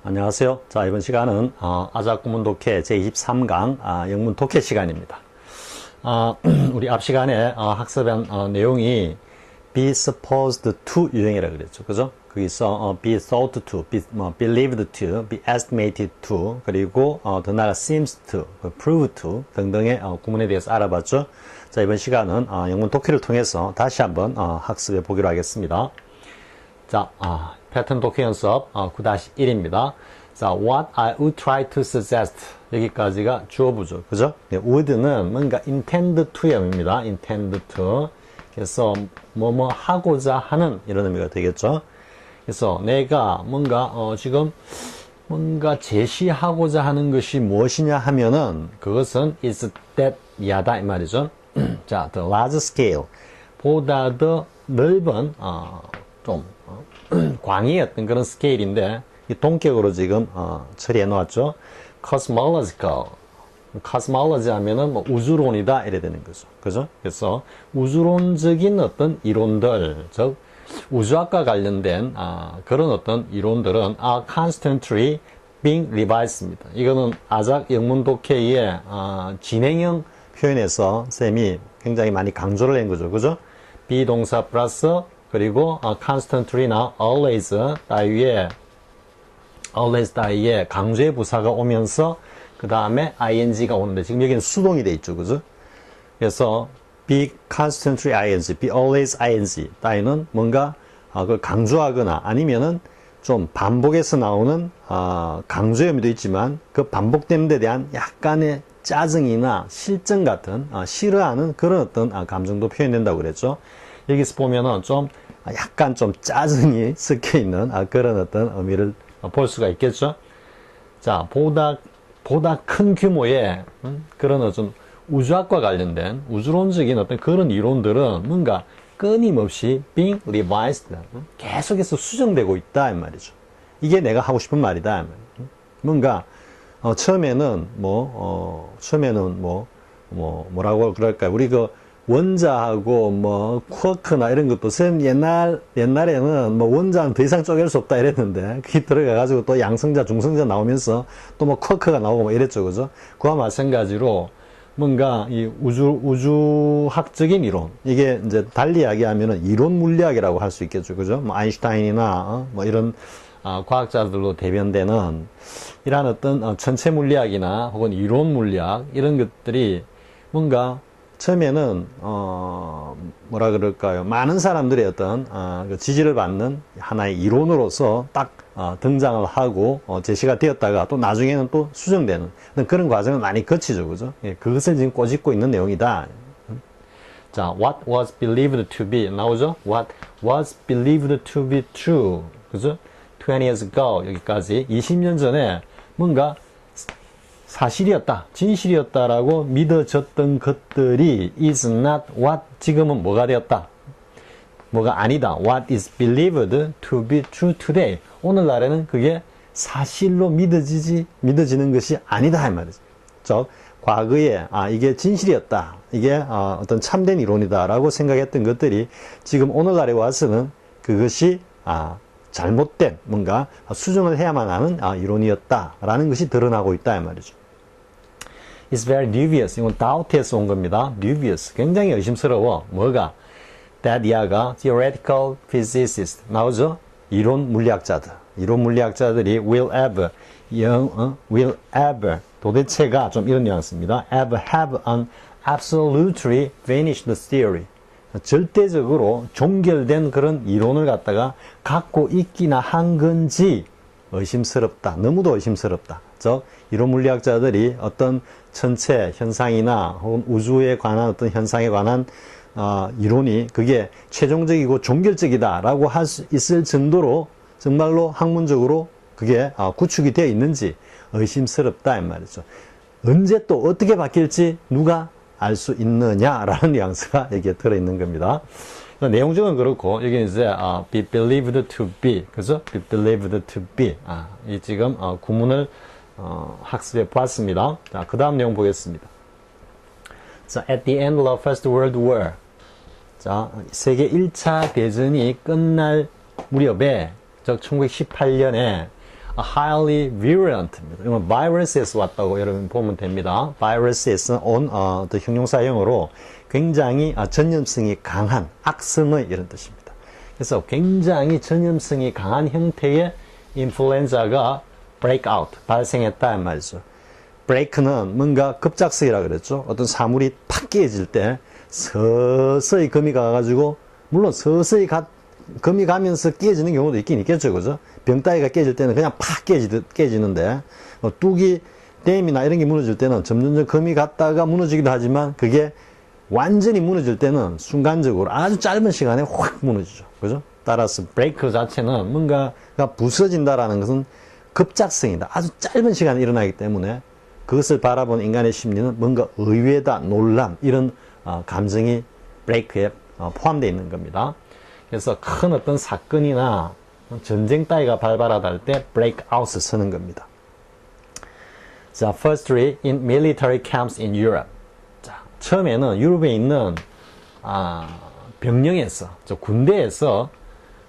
안녕하세요. 자, 이번 시간은 아자구문 독해 제23강 영문 독해 시간입니다. 우리 앞 시간에 학습한 내용이 be supposed to 유형이라 그랬죠. 그죠? 거기서 be thought to, be believed to, be estimated to, 그리고 더 나아가 seems to, prove to 등등의 구문에 대해서 알아봤죠. 자, 이번 시간은 영문 독해를 통해서 다시 한번 학습해 보기로 하겠습니다. 자, 패턴 독해 연습 9-1입니다. 자, what I would try to suggest 여기까지가 주어부죠. 그죠? 네, would는 뭔가 intend to의 의미입니다. intend to. 그래서 뭐뭐 하고자 하는 이런 의미가 되겠죠. 그래서 내가 뭔가 지금 뭔가 제시하고자 하는 것이 무엇이냐 하면은 그것은 is that 야다 이 말이죠. 자, the large scale 보다 더 넓은 좀 광의 어떤 그런 스케일인데 이 동격으로 지금 처리해 놓았죠. cosmological cosmology 하면은 뭐 우주론이다 이래 되는 거죠. 그죠? 그래서 우주론적인 어떤 이론들, 즉 우주학과 관련된 그런 어떤 이론들은 are constantly being revised입니다. 이거는 아작 영문 독해의 진행형 표현에서 쌤이 굉장히 많이 강조를 한 거죠. 그죠? 비동사 플러스 그리고 constantly나 always 따위에 강조의 부사가 오면서 그 다음에 ing가 오는데 지금 여기는 수동이 돼 있죠. 그죠? 그래서 be constantly ing, be always ing 따위는 뭔가 그걸 강조하거나 아니면은 좀 반복해서 나오는 강조의 의미도 있지만 그 반복되는 데 대한 약간의 짜증이나 실증 같은 싫어하는 그런 어떤 감정도 표현된다고 그랬죠. 여기서 보면은 좀 약간 좀 짜증이 섞여 있는 그런 어떤 의미를 볼 수가 있겠죠. 자, 보다 큰 규모의 그런 어떤 우주학과 관련된 우주론적인 어떤 그런 이론들은 뭔가 끊임없이 being revised 계속해서 수정되고 있다 이 말이죠. 이게 내가 하고 싶은 말이다 이 말이죠. 뭔가 처음에는 뭐라고 그럴까요? 우리 그 원자하고 뭐 쿼크나 이런 것도 옛날에는 뭐 원자는 더 이상 쪼갤 수 없다 이랬는데 그게 들어가가지고 또 양성자 중성자 나오면서 또 뭐 쿼크가 나오고 뭐 이랬죠. 그죠? 그와 마찬가지로 뭔가 이 우주학적인 이론, 이게 이제 달리 이야기하면은 이론 물리학이라고 할 수 있겠죠. 그죠? 뭐 아인슈타인이나 뭐 이런 과학자들로 대변되는 이러한 어떤 천체 물리학이나 혹은 이론 물리학 이런 것들이 뭔가 처음에는 뭐라 그럴까요? 많은 사람들의 어떤 그 지지를 받는 하나의 이론으로서 딱 등장을 하고 제시가 되었다가 또 나중에는 또 수정되는 그런 과정을 많이 거치죠, 그죠? 예, 그것을 지금 꼬집고 있는 내용이다. 자, what was believed to be 나오죠? What was believed to be true, 그죠? 20 years ago 여기까지 20년 전에 뭔가 사실이었다, 진실이었다라고 믿어졌던 것들이 is not what 지금은 뭐가 되었다, 뭐가 아니다. What is believed to be true today. 오늘날에는 그게 사실로 믿어지는 것이 아니다 이 말이죠. 즉 과거에 이게 진실이었다, 이게 어떤 참된 이론이다라고 생각했던 것들이 지금 오늘날에 와서는 그것이 잘못된 뭔가 수정을 해야만 하는 이론이었다라는 것이 드러나고 있다 이 말이죠. It's very dubious. 이건 doubt에서 온 겁니다. dubious. 굉장히 의심스러워. 뭐가? That 야가 theoretical physicist 나오죠? 이론 물리학자들이 will ever 도대체가 좀 이런 뉘앙스입니다. ever have an absolutely vanished theory. 절대적으로 종결된 그런 이론을 갖다가 갖고 있기나 한 건지 의심스럽다. 너무도 의심스럽다. 즉 이론 물리학자들이 어떤 천체 현상이나 혹은 우주에 관한 어떤 현상에 관한 이론이 그게 최종적이고 종결적이다라고 할 수 있을 정도로 정말로 학문적으로 그게 구축이 되어 있는지 의심스럽다 이 말이죠. 언제 또 어떻게 바뀔지 누가 알 수 있느냐라는 뉘앙스가 여기에 들어있는 겁니다. 내용적은 그렇고 여기 이제 be believed to be, 그죠? be believed to be. 이 지금 구문을 학습해 보았습니다. 자, 그 다음 내용 보겠습니다. 자, at the end of the First World War. 자, 세계 1차 대전이 끝날 무렵에, 즉 1918년에 highly virulent입니다. 이건 virus에서 왔다고 여러분 보면 됩니다. virus에서 온 형용사형으로 굉장히 전염성이 강한 악성의 이런 뜻입니다. 그래서 굉장히 전염성이 강한 형태의 인플루엔자가 break out, 발생했다 는 말이죠. break는 뭔가 급작스이라 그랬죠. 어떤 사물이 팍 깨질 때 서서히 금이 가가지고 물론 서서히 금이 가면서 깨지는 경우도 있긴 있겠죠. 그죠? 병따개가 깨질 때는 그냥 팍 깨지는데 뚝이 댐이나 이런 게 무너질 때는 점점점 금이 갔다가 무너지기도 하지만 그게 완전히 무너질 때는 순간적으로 아주 짧은 시간에 확 무너지죠. 그죠? 따라서 브레이크 자체는 뭔가가 부서진다라는 것은 급작성이다. 아주 짧은 시간에 일어나기 때문에 그것을 바라본 인간의 심리는 뭔가 의외다, 놀람 이런 감정이 브레이크에 포함되어 있는 겁니다. 그래서 큰 어떤 사건이나 전쟁 따위가 발발하다 할 때 break out을 쓰는 겁니다. 자, firstly in military camps in Europe. 자, 처음에는 유럽에 있는 병영에서, 군대에서,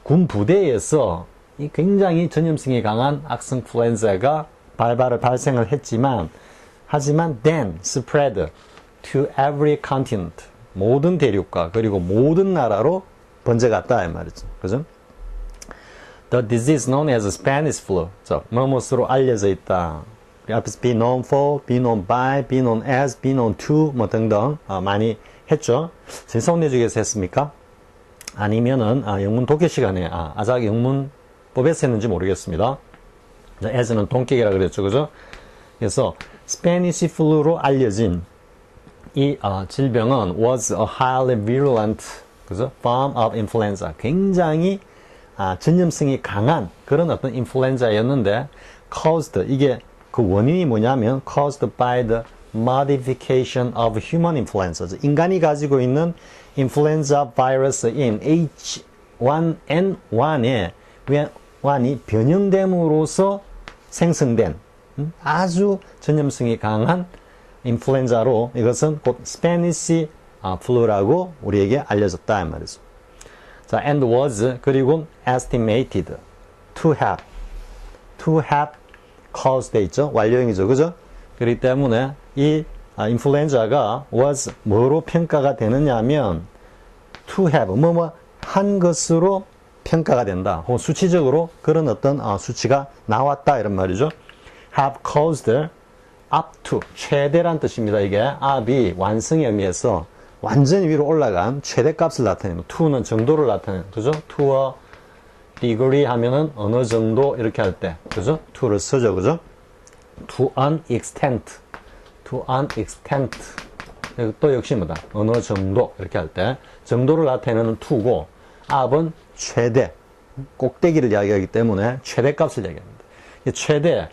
군 부대에서 이 굉장히 전염성이 강한 악성 인플루엔자가 발생을 했지만, 하지만 then spread to every continent. 모든 대륙과 그리고 모든 나라로 번져갔다 이 말이죠. 그죠? The disease known as Spanish flu. 뭐뭇으로 알려져 있다. 앞에서 be known for, be known by, be known as, be known to 뭐 등등 많이 했죠. 신성내주에서 했습니까? 아니면은 영문 독해 시간에 아작 영문법에서 했는지 모르겠습니다. as는 동격이라 그랬죠. 그죠? 그래서 스페니시 플루로 알려진 이 질병은 was a highly virulent 그죠? form of influenza. 굉장히 전염성이 강한 그런 어떤 인플루엔자였는데 caused 이게 그 원인이 뭐냐면 caused by the modification of human influenza. 인간이 가지고 있는 인플루엔자 바이러스인 H1N1의 원이 변형됨으로써 생성된 아주 전염성이 강한 인플루엔자로 이것은 곧 스페니시 플루라고 우리에게 알려졌다 이 말이죠. 자, and was 그리고 estimated to have caused 돼 있죠. 완료형이죠. 그죠? 그렇기 때문에 이 인플루엔자가 was 뭐로 평가가 되느냐면 to have 한 것으로 평가가 된다. 혹은 수치적으로 그런 어떤 수치가 나왔다 이런 말이죠. have caused up to 최대란 뜻입니다. 이게 up이 완성의 의미에서 완전히 위로 올라간 최대값을 나타내는 to는 정도를 나타내는 그죠? to a degree 하면은 어느 정도 이렇게 할 때 그죠? to를 쓰죠. 그죠? to an extent 또 역시 뭐다? 어느 정도 이렇게 할 때 정도를 나타내는 to고 up은 최대 꼭대기를 이야기하기 때문에 최대값을 이야기합니다. 최대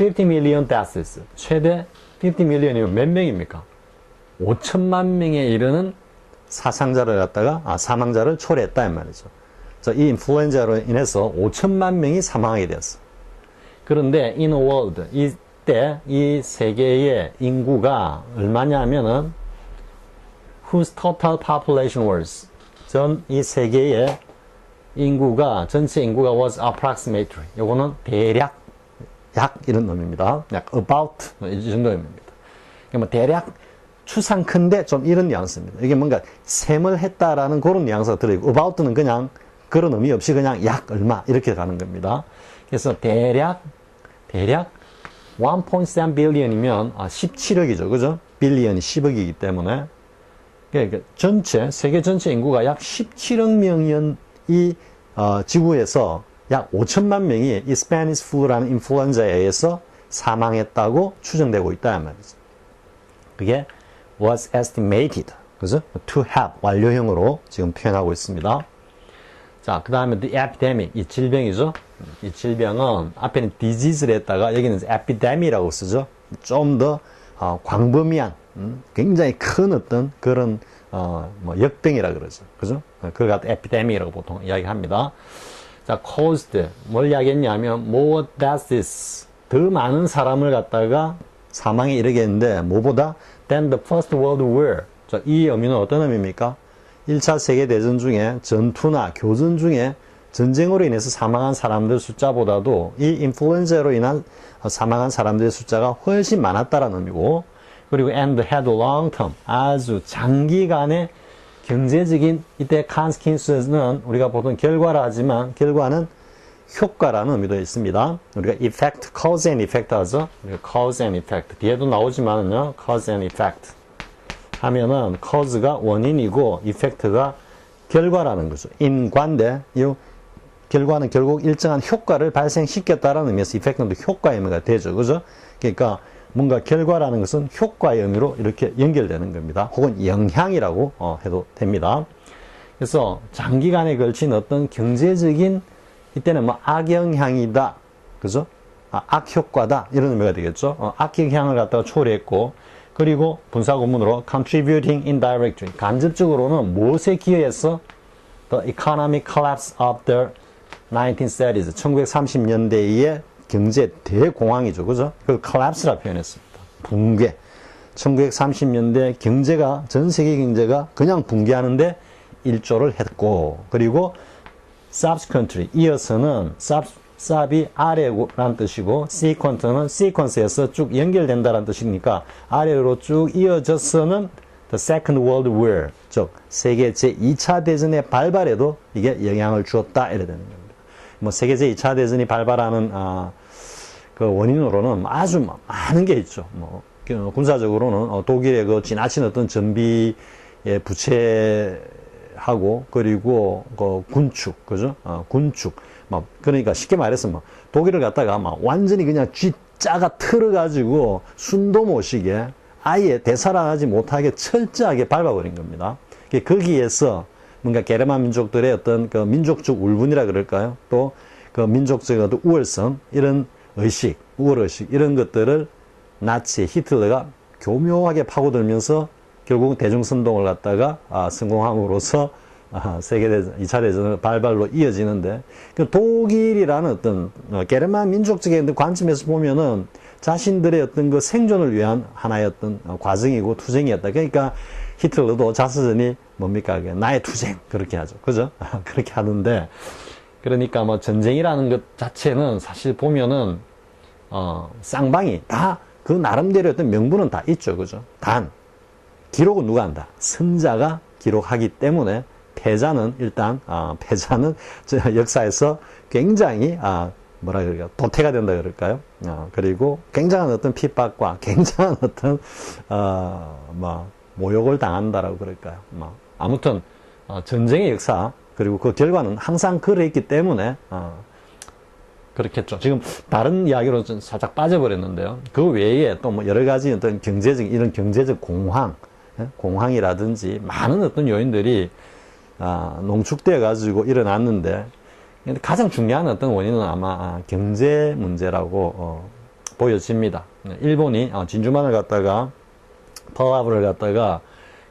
50 million deaths 최대 50 million이면 몇 명입니까? 5천만 명에 이르는 사상자를 갖다가 사망자를 초래했다 이 말이죠. 이 인플루엔자로 인해서 5천만 명이 사망하게 되었어. 그런데 in a world 이때 이 세계의 인구가 얼마냐면은 whose total population was 전 이 세계의 인구가 전체 인구가 was approximately 요거는 대략 약 이런 놈입니다. 약 about 이 정도 의미입니다. 그러니까 대략 추상컨대 좀 이런 뉘앙스입니다. 이게 뭔가 셈을 했다라는 그런 뉘앙스가 들어있고 about는 그냥 그런 의미 없이 그냥 약 얼마 이렇게 가는 겁니다. 그래서 대략 1.7 billion이면 17억이죠. 그죠? 빌리언이 10억이기 때문에 그러니까 세계 전체 인구가 약 17억 명이 지구에서 약 5천만 명이 이 스페니시 플루라는 인플루엔자에 의해서 사망했다고 추정되고 있다 말이죠. 그게 was estimated, 그죠? to have 완료형으로 지금 표현하고 있습니다. 자, 그 다음에 the epidemic, 이 질병이죠. 이 질병은 앞에는 disease를 했다가 여기는 epidemic이라고 쓰죠. 좀 더 광범위한, 굉장히 큰 어떤 그런 역병이라 그러죠. 그죠? 그걸 갖다 epidemic이라고 보통 이야기합니다. 자, caused 뭘 이야기했냐면 more deaths 더 많은 사람을 갖다가 사망에 이르게 했는데 뭐보다 than the First World War. 자, 이 의미는 어떤 의미입니까? 1차 세계대전 중에 전투나 교전 중에 전쟁으로 인해서 사망한 사람들 숫자보다도 이 인플루엔자로 인한 사망한 사람들의 숫자가 훨씬 많았다라는 의미고, 그리고 and had long term, 아주 장기간의 경제적인 이때 consequences는 우리가 보통 결과라 하지만 결과는 효과라는 의미도 있습니다. 우리가 effect, cause and effect 하죠. cause and effect. 뒤에도 나오지만요, cause and effect 하면은 cause가 원인이고 effect가 결과라는 거죠. 인과인데 이 결과는 결국 일정한 효과를 발생시켰다라는 의미에서 effect는 효과의 의미가 되죠. 그죠? 그러니까 뭔가 결과라는 것은 효과의 의미로 이렇게 연결되는 겁니다. 혹은 영향이라고 해도 됩니다. 그래서 장기간에 걸친 어떤 경제적인 이때는 뭐 악영향이다, 그죠? 악효과다 이런 의미가 되겠죠. 악영향을 갖다가 초래했고, 그리고 분사구문으로 contributing indirectly, 간접적으로는 무엇에 기여해서 the economic collapse of the 1930s, 1930년대의 경제 대공황이죠, 그죠? 그걸 collapse라 표현했습니다. 붕괴. 1930년대 경제가, 전 세계 경제가 그냥 붕괴하는데 일조를 했고, 그리고 subsequently, 이어서는 sub이 아래라는 뜻이고, sequent는 sequence에서 쭉 연결된다는 뜻이니까 아래로 쭉 이어져서는 the Second World War, 즉 세계 제2차 대전의 발발에도 이게 영향을 주었다 이래 되는 겁니다. 뭐 세계 제2차 대전이 발발하는 그 원인으로는 아주 많은 게 있죠. 뭐 군사적으로는 독일의 그 지나친 어떤 전비의 부채하고, 그리고 그 군축, 그죠? 군축. 막 그러니까 쉽게 말해서 막 독일을 갖다가 막 완전히 그냥 쥐짜가 틀어가지고 숨도 못 쉬게 아예 되살아나지 못하게 철저하게 밟아버린 겁니다. 거기에서 뭔가 게르만 민족들의 어떤 그 민족적 울분이라 그럴까요? 또 그 민족적 어떤 우월성, 이런 의식, 우월의식, 이런 것들을 나치 히틀러가 교묘하게 파고들면서 결국 대중선동을 갖다가 성공함으로써 세계대전, 2차 대전의 발발로 이어지는데, 그 독일이라는 어떤 게르만 민족적인 관점에서 보면은 자신들의 어떤 그 생존을 위한 하나의 어떤 과정이고 투쟁이었다. 그러니까 히틀러도 자서전이 뭡니까? 나의 투쟁. 그렇게 하죠. 그죠? 그렇게 하는데, 그러니까 뭐 전쟁이라는 것 자체는 사실 보면은, 쌍방이 다 그 나름대로 어떤 명분은 다 있죠. 그죠? 단, 기록은 누가 한다? 승자가 기록하기 때문에 패자는 일단, 패자는 역사에서 굉장히, 뭐라 그럴까요? 도태가 된다 그럴까요? 그리고 굉장한 어떤 핍박과 굉장한 어떤, 모욕을 당한다라고 그럴까요? 아무튼, 전쟁의 역사, 그리고 그 결과는 항상 그랬기 때문에, 그렇겠죠. 지금 다른 이야기로 좀 살짝 빠져버렸는데요. 그 외에 또 뭐 여러 가지 어떤 경제적, 이런 경제적 공황이라든지 많은 어떤 요인들이, 농축되어 가지고 일어났는데, 가장 중요한 어떤 원인은 아마 경제 문제라고 보여집니다. 일본이 진주만을 갖다가 펄라브를 갖다가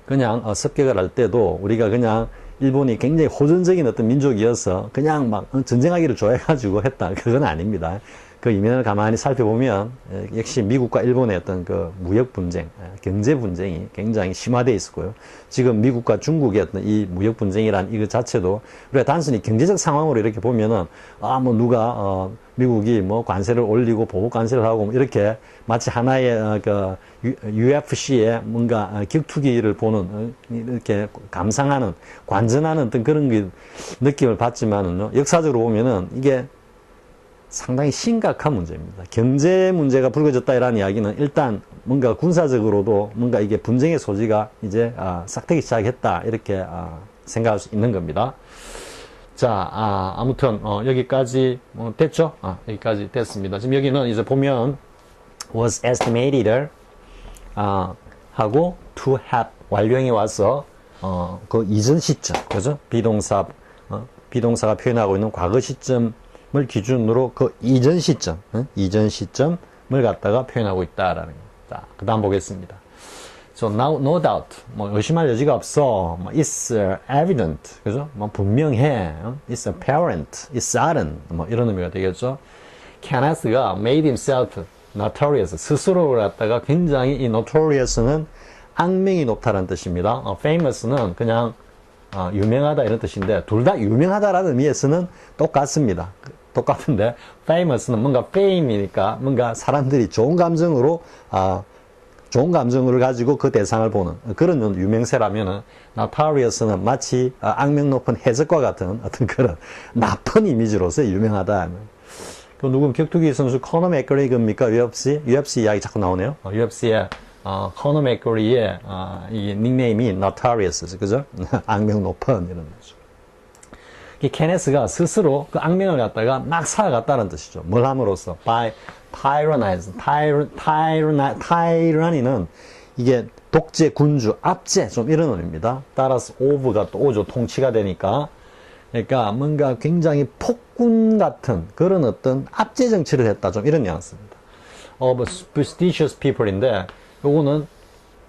그냥 습격을 할 때도 우리가 그냥 일본이 굉장히 호전적인 어떤 민족이어서 그냥 막 전쟁하기를 좋아해가지고 했다. 그건 아닙니다. 그 이면을 가만히 살펴보면 역시 미국과 일본의 어떤 그 무역 분쟁, 경제 분쟁이 굉장히 심화되어 있었고요. 지금 미국과 중국의 어떤 이 무역 분쟁이란 이것 자체도 우리가 단순히 경제적 상황으로 이렇게 보면은 뭐 누가 미국이 뭐 관세를 올리고 보복 관세를 하고 뭐 이렇게 마치 하나의 그 UFC의 뭔가 격투기를 보는 이렇게 감상하는 관전하는 어떤 그런 느낌을 받지만은요. 역사적으로 보면은 이게 상당히 심각한 문제입니다. 경제 문제가 불거졌다라는 이야기는 일단 뭔가 군사적으로도 뭔가 이게 분쟁의 소지가 이제 싹트기 시작했다 이렇게 생각할 수 있는 겁니다. 자, 아무튼 여기까지 됐죠? 여기까지 됐습니다. 지금 여기는 이제 보면 was estimated 하고 to have 완료형이 와서 그 이전 시점, 그죠? 비동사가 표현하고 있는 과거 시점 을 기준으로 그 이전 시점을 갖다가 표현하고 있다라는 겁니다. 그 다음 보겠습니다. So now, no doubt, 의심할 여지가 없어. It's evident, 그죠? 분명해. It's apparent, it's certain, 이런 의미가 되겠죠. Kenneth가 made himself notorious, 스스로를 갖다가 굉장히 이 notorious는 악명이 높다는 뜻입니다. famous는 그냥 유명하다 이런 뜻인데 둘 다 유명하다라는 의미에서는 똑같습니다. 똑같은데 famous는 뭔가 fame이니까 뭔가 사람들이 좋은 감정으로 좋은 감정을 가지고 그 대상을 보는 그런 유명세라면은 notorious는 마치 악명 높은 해적과 같은 어떤 그런 나쁜 이미지로서 유명하다. 그 누군 격투기 선수 코너 맥그리거입니까? UFC 이야기 자꾸 나오네요. UFC의 코너 맥그리의 이 닉네임이 notorious, 그죠? 악명 높은 이런 거죠. 이 케네스가 스스로 그 악명을 갖다가 막 살아갔다는 뜻이죠. 뭘 함으로써? tyranny는 이게 독재, 군주, 압제 좀 이런 의미입니다. 따라서 over가 또 오죠. 통치가 되니까. 그러니까 뭔가 굉장히 폭군 같은 그런 어떤 압제 정치를 했다. 좀 이런 뉘앙스입니다. of superstitious people인데 요거는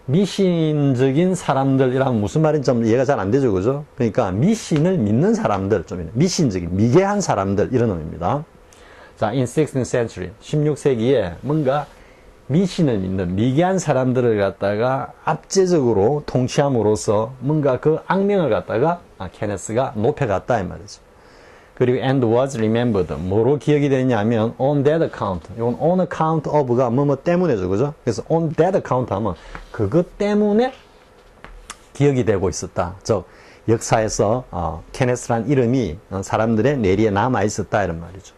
미신적인 사람들이라면 무슨 말인지 좀 이해가 잘 안 되죠, 그죠? 그러니까 미신을 믿는 사람들, 좀 미신적인, 미개한 사람들 이런 의미입니다. 자, in 16th century, 16세기에 뭔가 미신을 믿는 미개한 사람들을 갖다가 압제적으로 통치함으로써 뭔가 그 악명을 갖다가 케네스가 높여갔다 이 말이죠. 그리고 and was remembered. 뭐로 기억이 되냐면 on that account. 이건 on account of가 뭐뭐 때문에죠. 그죠? 그래서 on that account 하면 그것 때문에 기억이 되고 있었다. 즉 역사에서 케네스란 이름이 사람들의 뇌리에 남아 있었다 이런 말이죠.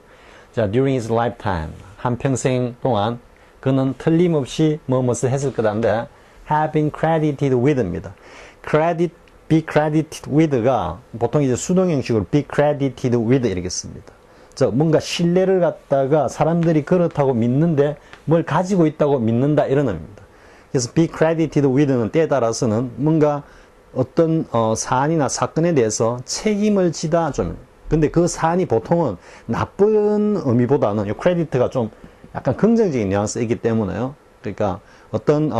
자, during his lifetime. 한평생 동안 그는 틀림없이 무엇을 했을 거다인데 have been credited with입니다. be credited with가 보통 이제 수동 형식으로 be credited with 이렇게 씁니다. 즉 뭔가 신뢰를 갖다가 사람들이 그렇다고 믿는데 뭘 가지고 있다고 믿는다 이런 의미입니다. 그래서 be credited with는 때에 따라서는 뭔가 어떤 사안이나 사건에 대해서 책임을 지다 좀. 근데 그 사안이 보통은 나쁜 의미보다는 이 크레디트가 좀 약간 긍정적인 뉘앙스이기 때문에요. 그러니까 어떤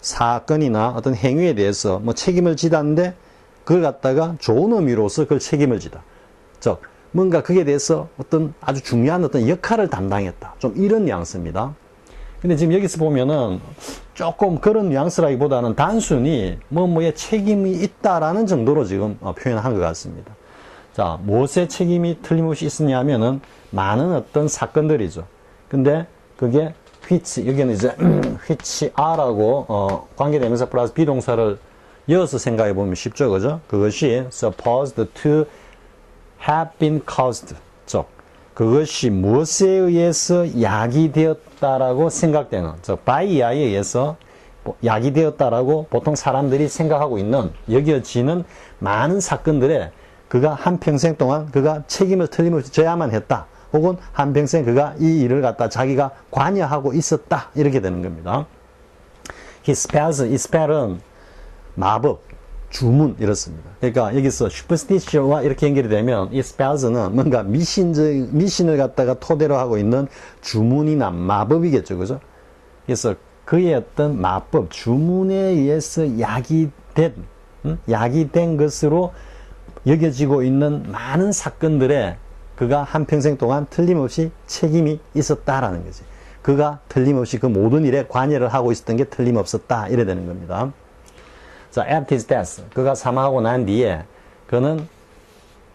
사건이나 어떤 행위에 대해서 뭐 책임을 지다는데 그걸 갖다가 좋은 의미로서 그걸 책임을 지다. 즉 뭔가 그에 대해서 어떤 아주 중요한 어떤 역할을 담당했다. 좀 이런 뉘앙스입니다. 근데 지금 여기서 보면은 조금 그런 뉘앙스라기보다는 단순히 뭐뭐에 책임이 있다라는 정도로 지금 표현한 것 같습니다. 자, 무엇에 책임이 틀림없이 있었냐면은 많은 어떤 사건들이죠. 근데 그게 which, 여기는 이제 which are라고 관계대명사 플러스 비동사를 이어서 생각해 보면 쉽죠, 그죠? 그것이 supposed to have been caused. 즉, 그것이 무엇에 의해서 야기되었다라고 생각되는, 즉 by에 의해서 야기되었다라고 보통 사람들이 생각하고 있는, 여겨지는 많은 사건들에 그가 한평생 동안 그가 책임을 틀림없이 져야만 했다. 혹은 한평생 그가 이 일을 갖다 자기가 관여하고 있었다. 이렇게 되는 겁니다. He spells, 이 spell은 마법, 주문 이렇습니다. 그러니까 여기서 superstitious와 이렇게 연결이 되면 이 spells는 뭔가 미신을 갖다가 토대로 하고 있는 주문이나 마법이겠죠. 그죠? 그래서 그의 어떤 마법, 주문에 의해서 야기된 것으로 여겨지고 있는 많은 사건들에 그가 한평생 동안 틀림없이 책임이 있었다라는 거지. 그가 틀림없이 그 모든 일에 관여를 하고 있었던 게 틀림없었다. 이래 되는 겁니다. 자, after his death. 그가 사망하고 난 뒤에 그는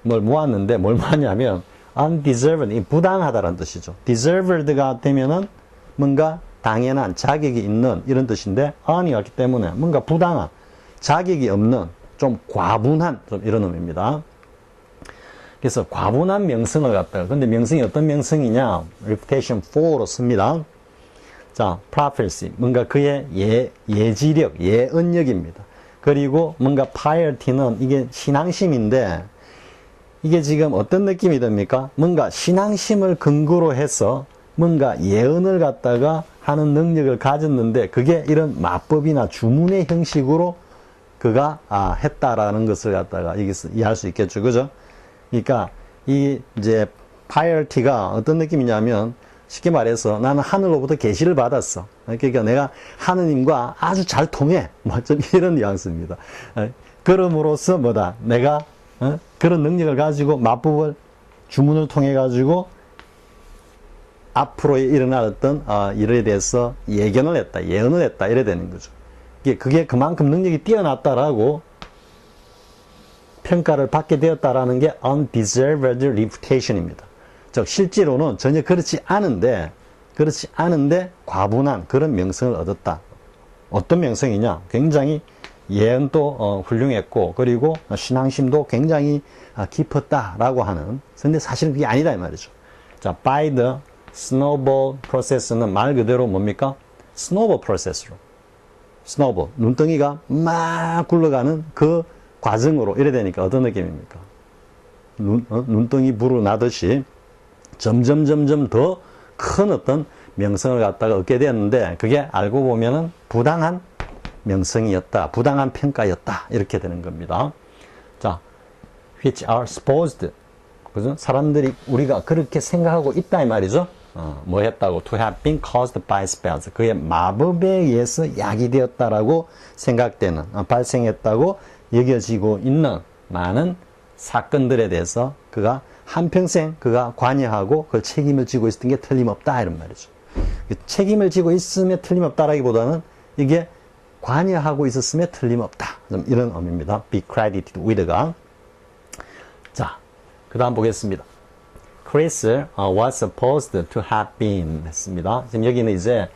뭘 모았는데 뭘 모았냐면 undeserved, 부당하다라는 뜻이죠. deserved가 되면은 뭔가 당연한 자격이 있는 이런 뜻인데 un이 왔기 때문에 뭔가 부당한 자격이 없는 좀 과분한 좀 이런 의미입니다. 그래서 과분한 명성을 갖다가 근데 명성이 어떤 명성이냐 reputation for로 씁니다. 자, prophecy 뭔가 그의 예지력, 예언력입니다. 그리고 뭔가 piety는 이게 신앙심인데 이게 지금 어떤 느낌이 듭니까? 뭔가 신앙심을 근거로 해서 뭔가 예언을 갖다가 하는 능력을 가졌는데 그게 이런 마법이나 주문의 형식으로 그가 했다라는 것을 갖다가 여기서 이해할 수 있겠죠. 그죠? 그러니까 이 이제 piety가 어떤 느낌이냐면 쉽게 말해서 나는 하늘로부터 계시를 받았어. 그러니까 내가 하느님과 아주 잘 통해. 뭐 좀 이런 뉘앙스입니다. 그럼으로써 뭐다? 내가 그런 능력을 가지고 마법을 주문을 통해 가지고 앞으로 일어날 어떤 일에 대해서 예견을 했다, 예언을 했다 이래 되는 거죠. 그게 그만큼 능력이 뛰어났다라고 평가를 받게 되었다라는 게 undeserved reputation입니다. 즉 실제로는 전혀 그렇지 않은데 과분한 그런 명성을 얻었다. 어떤 명성이냐? 굉장히 예언도 훌륭했고 그리고 신앙심도 굉장히 깊었다라고 하는. 근데 사실은 그게 아니다 이 말이죠. 자, by the snowball process는 말 그대로 뭡니까? snowball process로. snowball, 눈덩이가 막 굴러가는 그 과정으로 이래 되니까 어떤 느낌입니까? 눈덩이 불어나듯이 점점 더 큰 어떤 명성을 갖다가 얻게 되었는데 그게 알고 보면은 부당한 명성이었다. 부당한 평가였다. 이렇게 되는 겁니다. 자, which are supposed. 그죠? 사람들이 우리가 그렇게 생각하고 있다 이 말이죠. 뭐 했다고? to have been caused by spells. 그의 마법에 의해서 야기되었다라고 생각되는, 발생했다고 여겨지고 있는 많은 사건들에 대해서 그가 한평생 그가 관여하고 그 책임을 지고 있었던 게 틀림없다 이런 말이죠. 책임을 지고 있음에 틀림없다라기보다는 이게 관여하고 있었음에 틀림없다. 이런 의미입니다. be credited with가. 자, 그 다음 보겠습니다. Chris was supposed to have been 했습니다. 지금 여기는 이제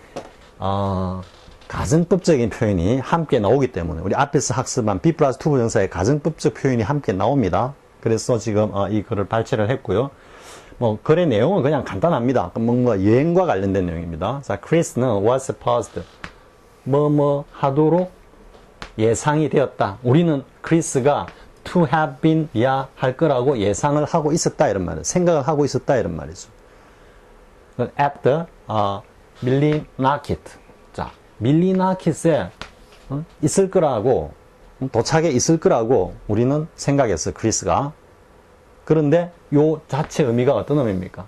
가정법적인 표현이 함께 나오기 때문에 우리 앞에서 학습한 B 플러스 2 부정사의 가정법적 표현이 함께 나옵니다. 그래서 지금 이 글을 발췌를 했고요. 뭐 글의 내용은 그냥 간단합니다. 뭔가 여행과 관련된 내용입니다. 자, Chris는 was supposed 뭐 하도록 예상이 되었다. 우리는 크리스가 to have been 야 할 거라고 예상을 하고 있었다 이런 말이에요. 생각을 하고 있었다 이런 말이죠. at the 밀리 나킷. 자, 밀리 나킷에 있을 거라고 도착에 있을 거라고 우리는 생각했어요. 크리스가. 그런데 요 자체 의미가 어떤 의미입니까?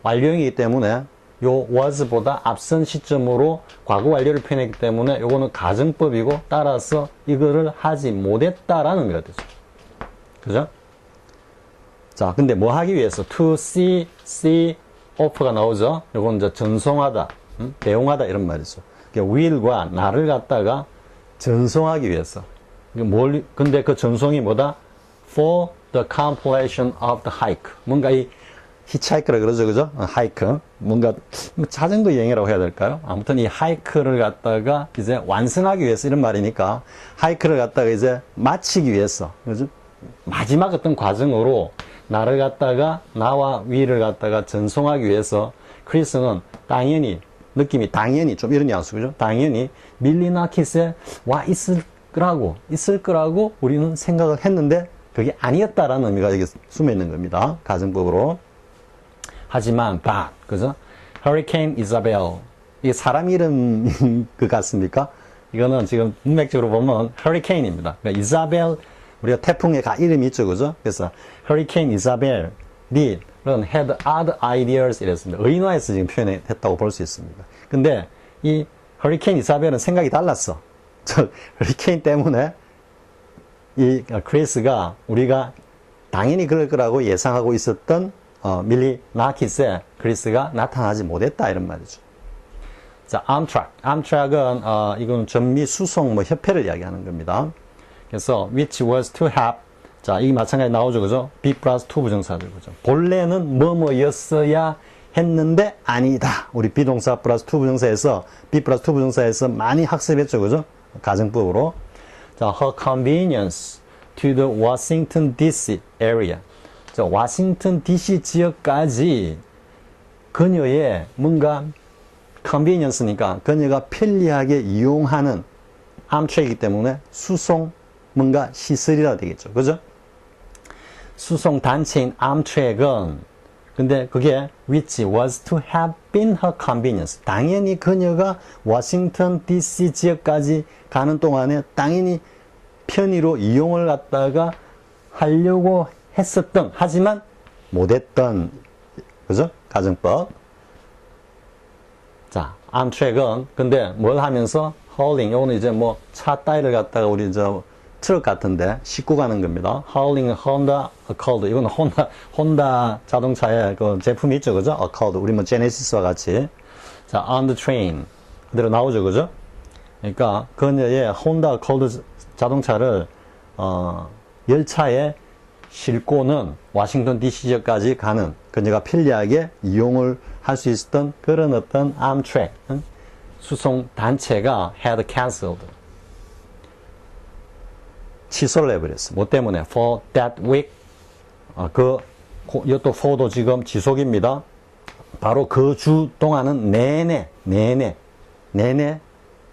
완료형이기 때문에 요 was보다 앞선 시점으로 과거 완료를 표현했기 때문에 요거는 가정법이고 따라서 이거를 하지 못했다라는 의미가 되죠. 그죠? 자, 근데 뭐 하기 위해서 to see of가 나오죠? 요건 이제 전송하다, 배용하다 이런 말이죠. will과 나를 갖다가 전송하기 위해서. 근데 그 전송이 뭐다? for the completion of the hike. 뭔가 이 히치하이크라 그러죠, 그죠? 하이크. 뭔가 자전거 여행이라고 해야 될까요? 아무튼 이 하이크를 갖다가 이제 완성하기 위해서 이런 말이니까 하이크를 갖다가 이제 마치기 위해서, 그죠? 마지막 어떤 과정으로 나를 갖다가 나와 위를 갖다가 전송하기 위해서 크리스는 당연히 느낌이 당연히 좀 이런 뉘앙스, 그죠? 당연히 밀리나킷에 와 있을 거라고 우리는 생각을 했는데 그게 아니었다라는 의미가 여기 숨어 있는 겁니다. 가정법으로. 하지만 그죠? Hurricane Isabel. 이게 사람 이름 그 같습니까? 이거는 지금 문맥적으로 보면 Hurricane입니다. 그러니까 Isabel, 우리가 태풍의 이름이 있죠, 그죠? 그래서 Hurricane Isabel이 had odd ideas 이랬습니다. 의인화해서 지금 표현했다고 볼 수 있습니다. 근데 이 Hurricane Isabel은 생각이 달랐어. 저 허리케인 때문에 이 크리스가 우리가 당연히 그럴 거라고 예상하고 있었던 밀리 나킷에 크리스가 나타나지 못했다 이런 말이죠. 자, Amtrak은 이건 전미 수송 협회를 이야기하는 겁니다. 그래서 which was to have. 자, 이게 마찬가지 나오죠, 그죠? B 플러스 2 부정사들, 그죠? 본래는 뭐뭐였어야 했는데 아니다. 우리 비동사 플러스 2 부정사에서 B 플러스 2 부정사에서 많이 학습했죠, 그죠? 가정법으로. 자, her convenience to the Washington DC area. 자, 워싱턴 DC 지역까지 그녀의 뭔가 convenience니까 그녀가 편리하게 이용하는 암트랙이기 때문에 수송 뭔가 시설이라 되겠죠. 그죠? 수송 단체인 암트랙은 근데 그게 which was to have been her convenience. 당연히 그녀가 워싱턴 DC 지역까지 가는 동안에 당연히 편의로 이용을 갖다가 하려고 했었던, 하지만 못했던, 그죠? 가정법. 자, 암트랙은 근데 뭘 하면서 hauling, 요거는 이제 뭐 차 따위를 갖다가 우리 트럭 같은데 싣고 가는 겁니다. hauling Honda Accord. 이건 혼다 자동차의 그 제품이 있죠, 그죠? Accord. 우리 뭐 제네시스와 같이. 자, on the train. 그대로 나오죠, 그죠? 그러니까 그녀의 혼다 Accord 자동차를 열차에 싣고는 워싱턴 DC 지역까지 가는 그녀가 편리하게 이용을 할 수 있었던 그런 어떤 암트랙 수송 단체가 had cancelled 취소를 해버렸어. 뭐 때문에? For that week 이것도 for도 지금 지속입니다. 바로 그 주 동안은 내내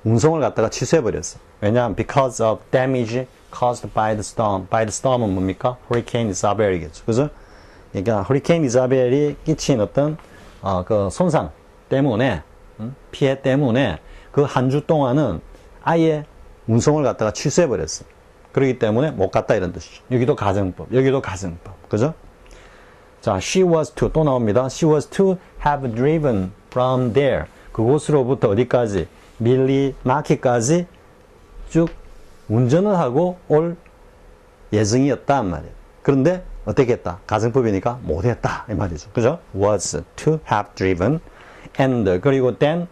운송을 갖다가 취소해버렸어. 왜냐하면 because of damage caused by the storm. by the storm은 뭡니까? Hurricane Isabel이겠죠. 그죠? 그러니까 Hurricane Isabel이 끼친 어떤 그 손상 때문에 피해 때문에 그 한 주 동안은 아예 운송을 갖다가 취소해버렸어. 그렇기 때문에 못 갔다 이런 뜻이죠. 여기도 가정법, 여기도 가정법. 그죠? 자, she was to 또 나옵니다. she was to have driven from there. 그곳으로부터 어디까지? 밀리나키까지 쭉 운전을 하고 올 예정이었단 말이에요. 그런데 어떻게 했다? 가정법이니까 못했다 이 말이죠. 그죠? was to have driven and 그리고 then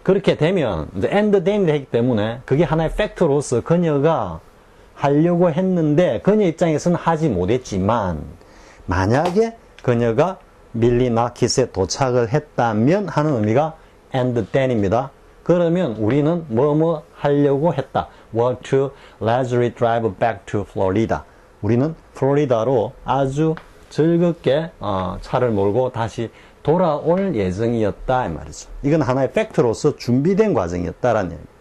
그렇게 되면 이제 and then이 되기 때문에 그게 하나의 팩트로서 그녀가 하려고 했는데 그녀 입장에서는 하지 못했지만 만약에 그녀가 밀리나키스에 도착을 했다면 하는 의미가 and then입니다. 그러면 우리는 뭐뭐 하려고 했다. were to leisurely drive back to Florida. 우리는 플로리다로 아주 즐겁게 차를 몰고 다시 돌아올 예정이었다 이 말이죠. 이건 하나의 팩트로서 준비된 과정이었다라는 얘기입니다.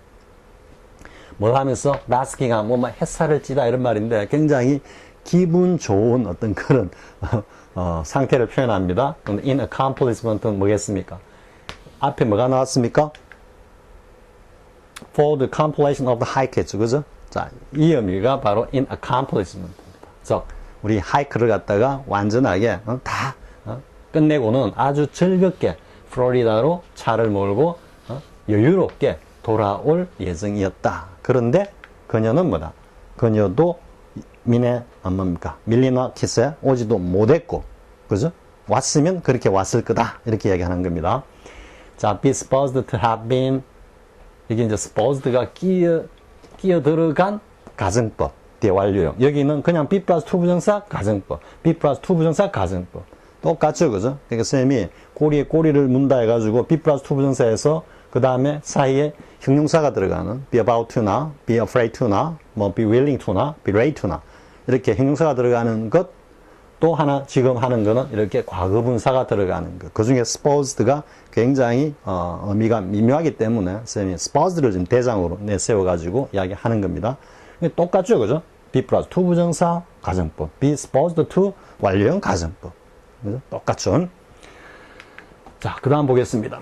뭘 하면서 basking 뭐 햇살을 찌다 이런 말인데 굉장히 기분 좋은 어떤 그런 상태를 표현합니다. in accomplishment는 뭐겠습니까? 앞에 뭐가 나왔습니까? for the completion of the hike 했죠. 그죠? 자, 이 의미가 바로 in accomplishment입니다. 즉, 우리 하이크를 갖다가 완전하게 다 끝내고는 아주 즐겁게 플로리다로 차를 몰고 여유롭게 돌아올 예정이었다. 그런데 그녀는 뭐다? 그녀도 밀리나키스에 오지도 못했고, 그죠? 왔으면 그렇게 왔을 거다. 이렇게 얘기하는 겁니다. 자, be supposed to have been 이게 이제 supposed가 끼어 들어간 가정법 대완료형. 여기는 그냥 be 플러스 2 부정사 가정법, be 플러스 2 부정사 가정법. 똑같죠, 그죠? 그러니까 쌤이 꼬리에 꼬리를 문다 해가지고 be 플러스 2 부정사에서 그 다음에 사이에 형용사가 들어가는 be about to나 be afraid to나 뭐 be willing to나 be ready to나 이렇게 형용사가 들어가는 것 또 하나 지금 하는 거는 이렇게 과거분사가 들어가는 것. 그 중에 supposed가 굉장히 의미가 미묘하기 때문에 쌤이 supposed를 좀 대장으로 내세워가지고 이야기하는 겁니다. 똑같죠, 그죠? be 플러스 2 부정사 가정법, be supposed to 완료형 가정법. 그죠? 똑같죠? 자, 그 다음 보겠습니다.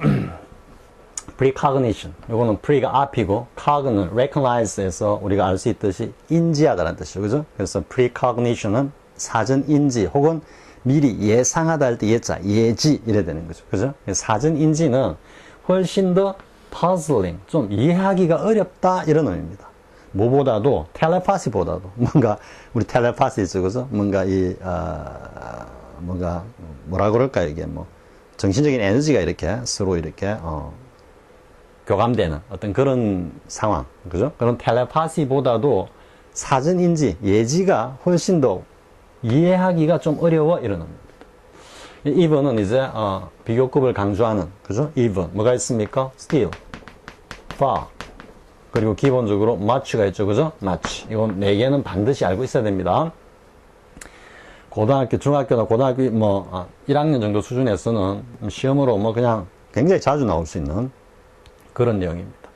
precognition. 요거는 pre가 앞이고, cog는 recognize에서 우리가 알 수 있듯이 인지하다라는 뜻이죠. 그죠? 그래서 precognition은 사전 인지 혹은 미리 예상하다 할 때 예자, 예지 이래 되는 거죠. 그죠? 사전 인지는 훨씬 더 puzzling, 좀 이해하기가 어렵다 이런 의미입니다. 뭐보다도 텔레파시보다도 뭔가 우리 텔레파시 있죠. 그죠? 뭔가 뭔가 뭐라 그럴까 이게 뭐 정신적인 에너지가 이렇게 서로 이렇게 교감되는 어떤 그런 상황. 그죠? 그런 텔레파시보다도 사전 인지, 예지가 훨씬 더 이해하기가 좀 어려워 이런 의미입니다. even은 이제 비교급을 강조하는 그죠? even 뭐가 있습니까? still, far 그리고 기본적으로 much가 있죠, 그죠? much 이건 4개는 반드시 알고 있어야 됩니다. 고등학교, 중학교나 고등학교 1학년 정도 수준에서는 시험으로 그냥 굉장히 자주 나올 수 있는 그런 내용입니다.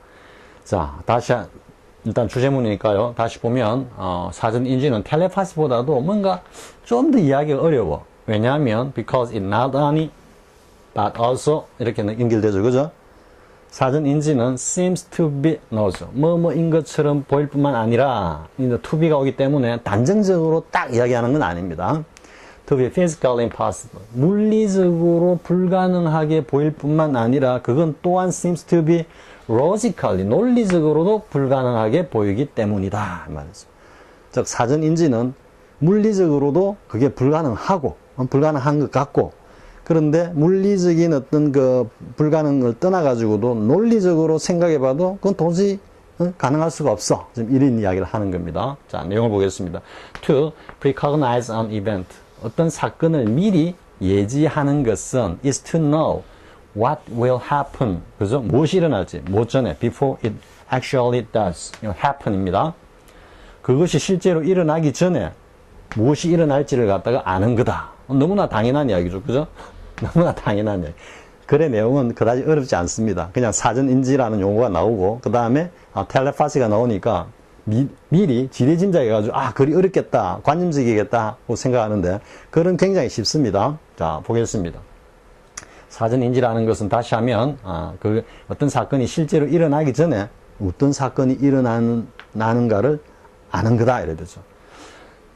자, 다시 일단 주제문이니까요. 다시 보면 사전 인지는 텔레파시보다도 뭔가 좀 더 이해하기가 어려워. 왜냐하면 because it not only but also 이렇게 연결되죠. 그죠? 사전 인지는 seems to be knows 뭐뭐인 것처럼 보일 뿐만 아니라 to be가 오기 때문에 단정적으로 딱 이야기하는 건 아닙니다. to be physically impossible 물리적으로 불가능하게 보일 뿐만 아니라 그건 또한 seems to be logically 논리적으로도 불가능하게 보이기 때문이다 말이죠. 즉 사전 인지는 물리적으로도 그게 불가능하고 불가능한 것 같고 그런데 물리적인 어떤 그 불가능을 떠나가지고도 논리적으로 생각해봐도 그건 도저히 가능할 수가 없어. 지금 이런 이야기를 하는 겁니다. 자, 내용을 보겠습니다. To precognize an event. 어떤 사건을 미리 예지하는 것은 is to know what will happen. 그죠? 무엇이 일어날지. 못 전에 before it actually does. happen입니다. 그것이 실제로 일어나기 전에 무엇이 일어날지를 갖다가 아는 거다. 너무나 당연한 이야기죠. 그죠? 너무나 당연한 이야기. 글의 내용은 그다지 어렵지 않습니다. 그냥 사전인지라는 용어가 나오고 그 다음에 텔레파시가 나오니까 미리 지레짐작해가지고 글이 어렵겠다, 관념적이겠다 하고 생각하는데 글은 굉장히 쉽습니다. 자, 보겠습니다. 사전인지라는 것은 다시 하면 그 어떤 사건이 실제로 일어나기 전에 어떤 사건이 일어나는가를 아는 거다 이래 되죠.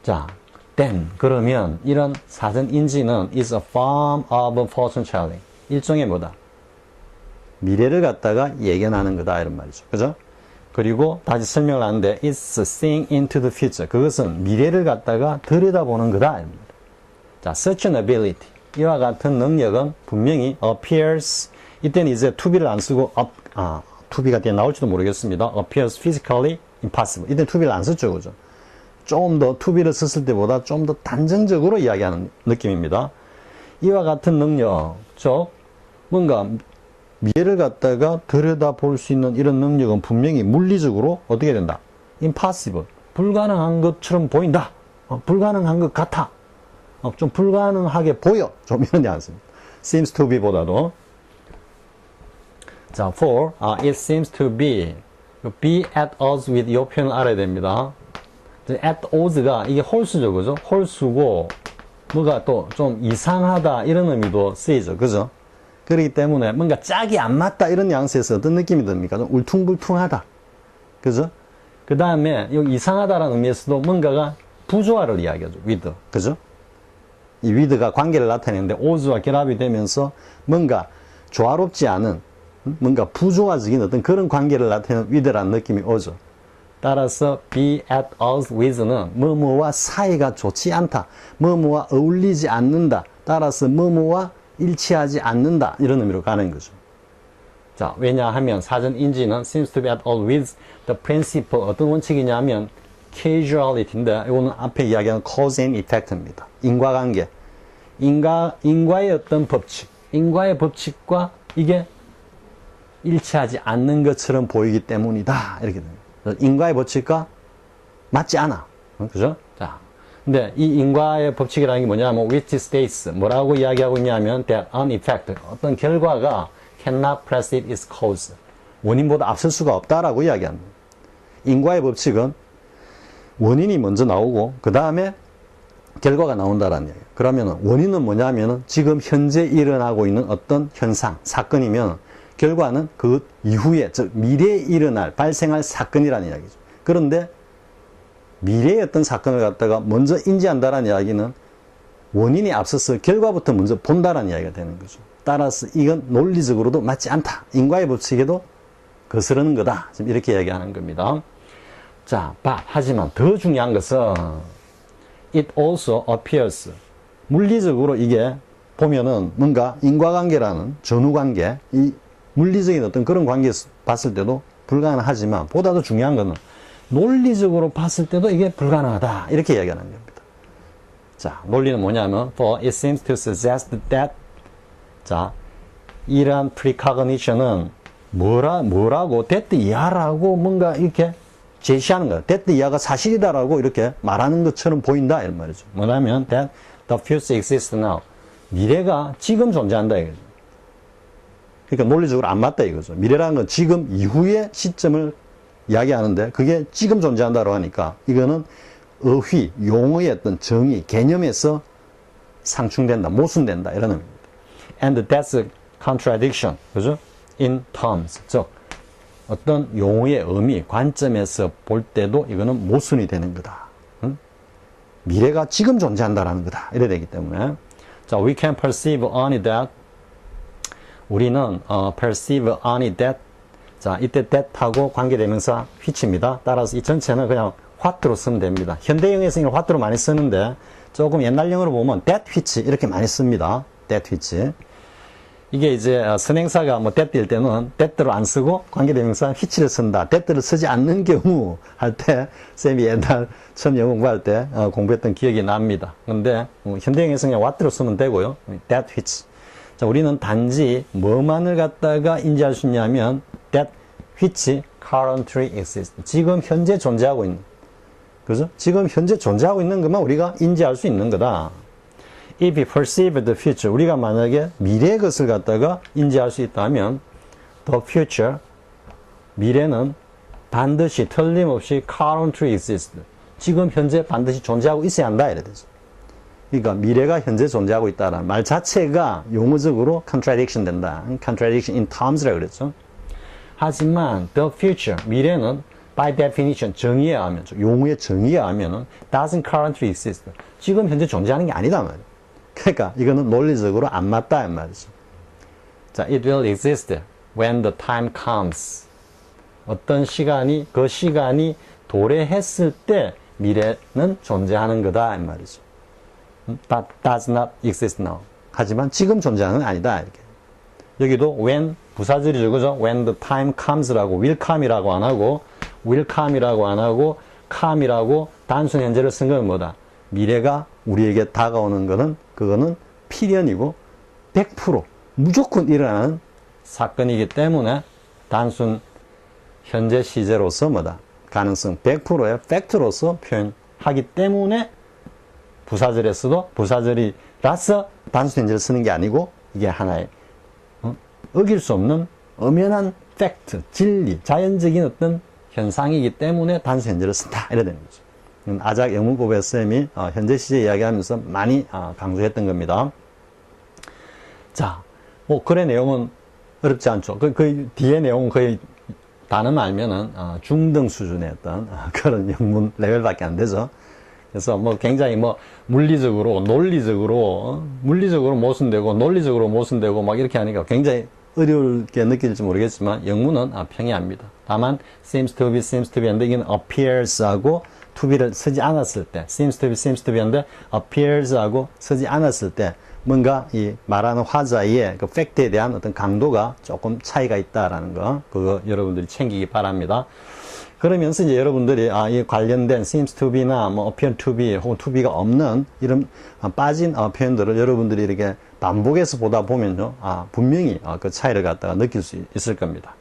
자, then 그러면 이런 사전인지는 is a form of fortune telling. 일종의 뭐다? 미래를 갖다가 예견하는 거다 이런 말이죠. 그죠? 그리고 다시 설명을 하는데 it's seeing into the future. 그것은 미래를 갖다가 들여다보는 거다 이런 말이죠. 자, such an ability. 이와 같은 능력은 분명히 appears. 이때는 이제 to-be를 안 쓰고 to-be가 뒤에 나올지도 모르겠습니다. appears physically impossible. 이때는 to-be를 안 썼죠. 그죠? 좀 더 to-be를 썼을 때보다 좀 더 단정적으로 이야기하는 느낌입니다. 이와 같은 능력, 즉 뭔가 미래를 갖다가 들여다볼 수 있는 이런 능력은 분명히 물리적으로 어떻게 된다? impossible. 불가능한 것처럼 보인다. 불가능한 것 같아. 좀 불가능하게 보여. 좀 이런 뉘앙스입니다. seems to be 보다도. 자, for it seems to be at odds with 이 표현을 알아야 됩니다. at odds가 이게 홀수죠. 그죠? 홀수고 뭐가 또 좀 이상하다 이런 의미도 쓰이죠. 그죠? 그렇기 때문에 뭔가 짝이 안 맞다 이런 뉘앙스에서 어떤 느낌이 듭니까? 좀 울퉁불퉁하다. 그죠? 그 다음에 여기 이상하다라는 의미에서도 뭔가가 부조화를 이야기하죠. with. 그죠? 이 with가 관계를 나타내는데 odds와 결합이 되면서 뭔가 조화롭지 않은 뭔가 부조화적인 어떤 그런 관계를 나타내는 with라는 느낌이 오죠. 따라서 be at odds with는 뭐뭐와 사이가 좋지 않다. 뭐뭐와 어울리지 않는다. 따라서 뭐뭐와 일치하지 않는다. 이런 의미로 가는 거죠. 자, 왜냐하면 사전인지는 seems to be at odds with the principle. 어떤 원칙이냐면 causality인데 이거는 앞에 이야기하는 cause and effect입니다. 인과관계. 인과의 어떤 법칙. 인과의 법칙과 이게 일치하지 않는 것처럼 보이기 때문이다. 이렇게 됩니다. 인과의 법칙과 맞지 않아. 그죠? 자. 근데 이 인과의 법칙이라는 게 뭐냐면 which states 뭐라고 이야기하고 있냐면 that an effect 어떤 결과가 cannot precede its cause 원인보다 앞설 수가 없다라고 이야기합니다. 인과의 법칙은 원인이 먼저 나오고 그 다음에 결과가 나온다라는 얘기예요. 그러면 원인은 뭐냐면은 지금 현재 일어나고 있는 어떤 현상, 사건이면 결과는 그 이후에, 즉 미래에 일어날, 발생할 사건이라는 이야기죠. 그런데 미래의 어떤 사건을 갖다가 먼저 인지한다라는 이야기는 원인이 앞서서 결과부터 먼저 본다라는 이야기가 되는 거죠. 따라서 이건 논리적으로도 맞지 않다. 인과의 법칙에도 거스르는 거다. 지금 이렇게 이야기하는 겁니다. 자, 하지만 더 중요한 것은 it also appears. 물리적으로 이게 보면은 뭔가 인과관계라는 전후관계, 이 물리적인 어떤 그런 관계에서 봤을 때도 불가능하지만 보다도 중요한 것은 논리적으로 봤을 때도 이게 불가능하다. 이렇게 이야기하는 겁니다. 자, 논리는 뭐냐면 for it seems to suggest that 자, 이러한 precognition은 뭐라고 that 이하라고 뭔가 이렇게 제시하는 거예요. that 이하가 사실이다라고 이렇게 말하는 것처럼 보인다. 이런 말이죠. 뭐냐면 that the future exists now. 미래가 지금 존재한다. 이거죠. 그러니까 논리적으로 안 맞다 이거죠. 미래라는 건 지금 이후의 시점을 이야기하는데 그게 지금 존재한다고 하니까 이거는 어휘, 용어의 어떤 정의, 개념에서 상충된다, 모순된다 이런 의미입니다. And that's a contradiction, 그죠? In terms, 즉 어떤 용어의 의미, 관점에서 볼 때도 이거는 모순이 되는 거다. 응? 미래가 지금 존재한다라는 거다. 이래 되기 때문에 자, we can perceive only that 우리는 perceive only that 자, 이때 that하고 관계대명사 which입니다. 따라서 이 전체는 그냥 what로 쓰면 됩니다. 현대형에서 이걸 what로 많이 쓰는데 조금 옛날 영어로 보면 that which 이렇게 많이 씁니다. that which 이게 이제 선행사가 뭐 that일 때는 that로 안 쓰고 관계대명사 which를 쓴다. that를 쓰지 않는 경우 할 때 쌤이 옛날 처음 영어 공부할 때 공부했던 기억이 납니다. 근데 현대형에서 그냥 what로 쓰면 되고요. that which. 자, 우리는 단지 뭐만을 갖다가 인지할 수 있냐면 that which currently exists. 지금 현재 존재하고 있는. 그죠? 지금 현재 존재하고 있는 것만 우리가 인지할 수 있는 거다. If we perceive the future, 우리가 만약에 미래의 것을 갖다가 인지할 수 있다면 the future, 미래는 반드시 틀림없이 currently exists. 지금 현재 반드시 존재하고 있어야 한다 이래 되죠. 그러니까 미래가 현재 존재하고 있다라는 말 자체가 용어적으로 contradiction 된다. contradiction in terms라고 그랬죠. 하지만 the future, 미래는 by definition, 정의에 하면, 용어의 정의에 하면은 doesn't currently exist. 지금 현재 존재하는 게 아니다 말이에요. 그러니까 이거는 논리적으로 안 맞다 이 말이죠. 자, it will exist when the time comes. 어떤 시간이, 그 시간이 도래했을 때 미래는 존재하는 거다 이 말이죠. But does not exist now. 하지만 지금 존재하는 건 아니다 이렇게. 여기도 when 부사절이죠, 그죠? When the time comes라고 will come이라고 안 하고 will come이라고 안 하고 come이라고 단순 현재를 쓴 건 뭐다? 미래가 우리에게 다가오는 거는 그거는 필연이고 100% 무조건 일어나는 사건이기 때문에 단순 현재 시제로서 뭐다? 가능성 100%의 팩트로서 표현하기 때문에 부사절에서도 부사절이라서 단순 현재를 쓰는 게 아니고 이게 하나의 어길 수 없는 엄연한 팩트, 진리, 자연적인 어떤 현상이기 때문에 단순 현재를 쓴다 이래 되는 거죠. 아작 영문법의 쌤이 현재 시제 이야기하면서 많이 강조했던 겁니다. 자, 뭐 글의 내용은 어렵지 않죠. 그 뒤에 내용은 거의 단어만 알면은 중등 수준의 어떤 그런 영문 레벨밖에 안 되죠. 그래서 뭐 굉장히 뭐 물리적으로, 논리적으로, 물리적으로 모순되고 논리적으로 모순되고 막 이렇게 하니까 굉장히 어렵게 느낄지 모르겠지만 영문은 평이합니다. 다만 seems to be 한데 이건 appears하고 to be를 쓰지 않았을 때 seems to be 한데 appears하고 쓰지 않았을 때 뭔가 이 말하는 화자의 그 팩트에 대한 어떤 강도가 조금 차이가 있다라는 거 그거 여러분들이 챙기기 바랍니다. 그러면서 이제 여러분들이 이 관련된 seems to be나 뭐 appear to be 혹은 to be가 없는 이런 빠진 표현들을 여러분들이 이렇게 반복해서 보다 보면요, 분명히 그 차이를 갖다가 느낄 수 있을 겁니다.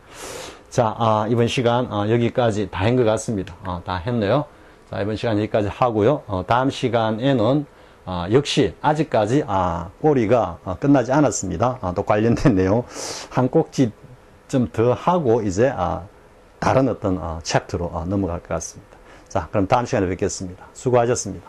자, 이번 시간 여기까지 다 한 것 같습니다. 다 했네요. 자, 이번 시간 여기까지 하고요. 다음 시간에는 역시 아직까지 꼬리가 끝나지 않았습니다. 또 관련된 내용 한 꼭지 좀 더 하고 이제 다른 어떤 챕터로 넘어갈 것 같습니다. 자, 그럼 다음 시간에 뵙겠습니다. 수고하셨습니다.